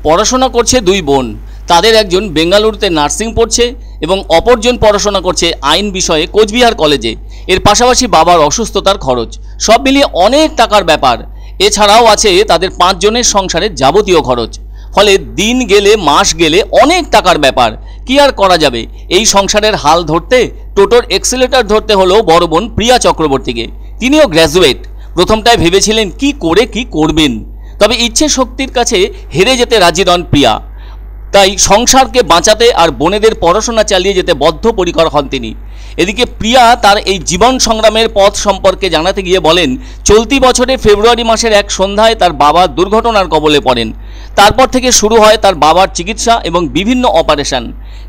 পড়াশোনা করছে দুই বোন। তাদের একজন বেঙ্গালুরুতে নার্সিং পড়ছে এবং অপরজন পড়াশোনা করছে আইন বিষয়ে কোচবিহার কলেজে। এর পাশাপাশি বাবার অসুস্থতার খরচ, সব মিলিয়ে অনেক টাকার ব্যাপার। এছাড়াও আছে তাদের 5 জনের সংসারের যাবতীয় খরচ। ফলে দিন গেলে মাস গেলে অনেক টাকার ব্যাপার। কি আর করা যাবে, এই সংসারের হাল ধরতে টোটোর এক্সেলেটর ধরতে হলো বড় বোন প্রিয়া চক্রবর্তীকে। তিনিও গ্র্যাজুয়েট। প্রথমটায় ভেবেছিলেন কি করে কি করবেন, তবে ইচ্ছে শক্তির কাছে হেরে যেতে রাজি নন প্রিয়া। তাই সংসারকে বাঁচাতে আর বোনেদের পড়াশোনা চালিয়ে যেতে বদ্ধপরিকর হন তিনি। এদিকে প্রিয়া তার এই জীবন সংগ্রামের পথ সম্পর্কে জানাতে গিয়ে বলেন, চলতি বছরে ফেব্রুয়ারি মাসের এক সন্ধ্যায় তার বাবা দুর্ঘটনার কবলে পড়েন। তারপর থেকে শুরু হয় তার বাবার চিকিৎসা এবং বিভিন্ন অপারেশন।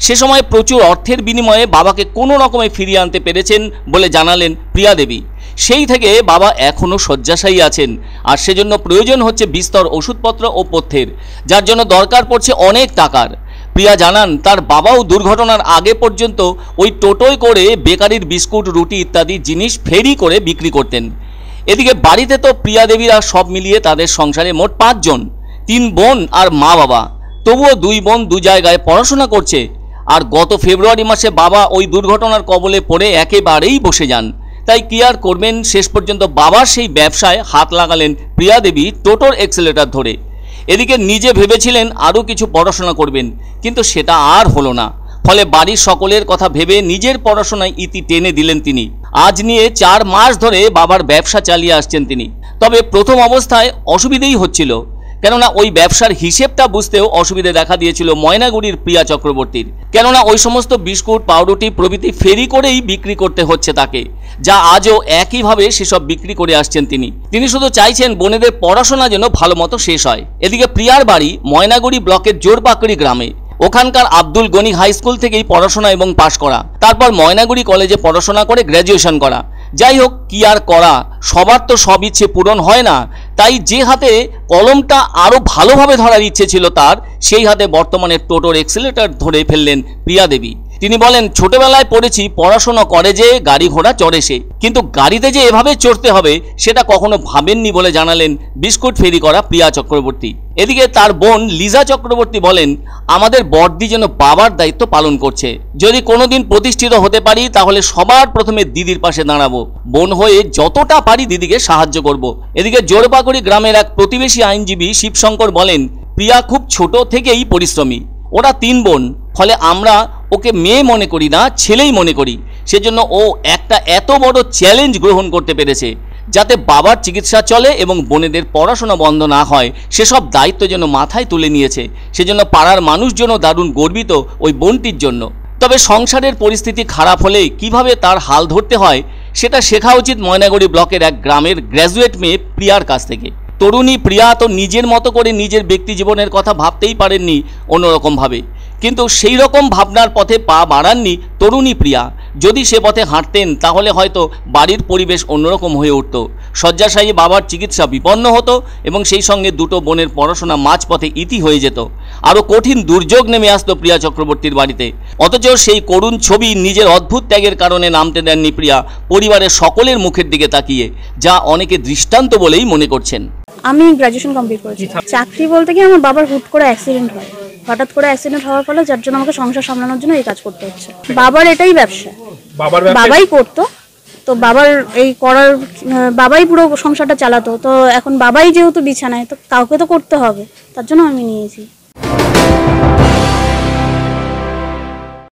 সে সময় প্রচুর অর্থের বিনিময়ে বাবাকে কোনো রকমে ফিরিয়ে আনতে পেরেছেন বলে জানালেন প্রিয়া দেবী। সেই থেকে বাবা এখনও শয্যাশায়ী আছেন, আর সেজন্য প্রয়োজন হচ্ছে বিস্তর ওষুধপত্র ও পথ্যের, যার জন্য দরকার পড়ছে অনেক টাকার। প্রিয়া জানান, তার বাবাও দুর্ঘটনার আগে পর্যন্ত ওই টোটোয় করে বেকারির বিস্কুট, রুটি ইত্যাদি জিনিস ফেরি করে বিক্রি করতেন। এদিকে বাড়িতে তো প্রিয়া দেবীরা সব মিলিয়ে তাদের সংসারে মোট 5 জন, 3 বোন আর মা বাবা। তবুও 2 বোন 2 জায়গায় পড়াশোনা করছে। আর গত ফেব্রুয়ারি মাসে বাবা ওই দুর্ঘটনার কবলে পড়ে একেবারেই বসে যান। তাই কি আর করবেন, শেষ পর্যন্ত বাবার সেই ব্যবসায় হাত লাগালেন প্রিয়া দেবী টোটোর এক্সেলেটর ধরে। এদিকে নিজে ভেবেছিলেন আরও কিছু পড়াশোনা করবেন, কিন্তু সেটা আর হলো না। ফলে বাড়ির সকলের কথা ভেবে নিজের পড়াশোনায় ইতি টেনে দিলেন তিনি। আজ নিয়ে 4 মাস ধরে বাবার ব্যবসা চালিয়ে আসছেন তিনি। তবে প্রথম অবস্থায় অসুবিধেই হচ্ছিল, কেননা ওই ব্যবসার হিসেবটা বুঝতেও অসুবিধে দেখা দিয়েছিল ময়নাগুড়ির প্রিয়া চক্রবর্তীর। কেননা ওই সমস্ত বিস্কুট, পাউরুটি প্রভৃতি ফেরি করেই বিক্রি করতে হচ্ছে তাকে, যা আজও একইভাবে সেসব বিক্রি করে আসছেন তিনি শুধু চাইছেন বোনেদের পড়াশোনা যেন ভালো মতো শেষ হয়। এদিকে প্রিয়ার বাড়ি ময়নাগুড়ি ব্লকের জোরপাকড়ি গ্রামে। ওখানকার আব্দুল গনি হাই স্কুল থেকেই পড়াশোনা এবং পাশ করা, তারপর ময়নাগুড়ি কলেজে পড়াশোনা করে গ্র্যাজুয়েশন করা। যাই হোক, কি আর করা, সবার তো সব ইচ্ছে পূরণ হয় না। তাই যে হাতে কলমটা আরও ভালোভাবে ধরার ইচ্ছে ছিল তার, সেই হাতে বর্তমানে টোটোর এক্সেলেটর ধরে ফেললেন প্রিয়া দেবী। তিনি বলেন, ছোটবেলায় পড়েছি পড়াশোনা করে যে গাড়ি ঘোড়া চড়ে সে, কিন্তু গাড়িতে যে এভাবে চড়তে হবে সেটা কখনো ভাবেননি বলে জানালেন বিস্কুট ফেরি করা প্রিয়া চক্রবর্তী। এদিকে তার বোন লিজা চক্রবর্তী বলেন, আমাদের বড়দি যেন বাবার দায়িত্ব পালন করছে। যদি কোনোদিন প্রতিষ্ঠিত হতে পারি তাহলে সবার প্রথমে দিদির পাশে দাঁড়াবো, বোন হয়ে যতটা পারি দিদিকে সাহায্য করব। এদিকে জোরপাকড়ি গ্রামের এক প্রতিবেশী আইনজীবী শিবশঙ্কর বলেন, প্রিয়া খুব ছোট থেকেই পরিশ্রমী। ওরা 3 বোন, ফলে আমরা ওকে মেয়ে মনে করি না, ছেলেই মনে করি। সেজন্য ও একটা এত বড় চ্যালেঞ্জ গ্রহণ করতে পেরেছে, যাতে বাবার চিকিৎসা চলে এবং বোনেদের পড়াশোনা বন্ধ না হয় সেসব দায়িত্ব যেন মাথায় তুলে নিয়েছে। সেজন্য পাড়ার মানুষজনও দারুণ গর্বিত ওই বোনটির জন্য। তবে সংসারের পরিস্থিতি খারাপ হলে কিভাবে তার হাল ধরতে হয় সেটা শেখা উচিত ময়নাগুড়ি ব্লকের এক গ্রামের গ্র্যাজুয়েট মেয়ে প্রিয়ার কাছ থেকে। তরুণী প্রিয়া তো নিজের মতো করে নিজের ব্যক্তি জীবনের কথা ভাবতেই পারেননি অন্যরকমভাবে, কিন্তু সেই রকম ভাবনার পথে পা বাড়াননি তরুণী প্রিয়া। যদি সে পথে হাঁটতেন তাহলে হয়তো বাড়ির পরিবেশ অন্যরকম হয়ে উঠত। শয্যাশায়ী বাবার চিকিৎসা বিপন্ন হতো এবং সেই সঙ্গে 2টো বোনের পড়াশোনা মাঝপথে ইতি হয়ে যেত। আরও কঠিন দুর্যোগ নেমে আসতো প্রিয়া চক্রবর্তীর বাড়িতে। অথচ সেই করুণ ছবি নিজের অদ্ভুত ত্যাগের কারণে নামতে দেননি প্রিয়া পরিবারের সকলের মুখের দিকে তাকিয়ে, যা অনেকে দৃষ্টান্ত বলেই মনে করছেন। আমি গ্র্যাজুয়েশন কমপ্লিট করেছি। চাকরি বলতে কি, আমার বাবার হুট করে অ্যাক্সিডেন্ট হয়। হঠাৎ করে অ্যাক্সিডেন্ট হওয়ার ফলে যার জন্য আমাকে সংসার সামলানোর জন্য এই কাজ করতে হচ্ছে। বাবার এটাই ব্যবসা, বাবাই করতো। তো বাবার এই করার, বাবাই পুরো সংসারটা চালাতো। তো এখন বাবাই যেহেতু বিছানায়, তো কাউকে তো করতে হবে, তার জন্য আমি নিয়েছি।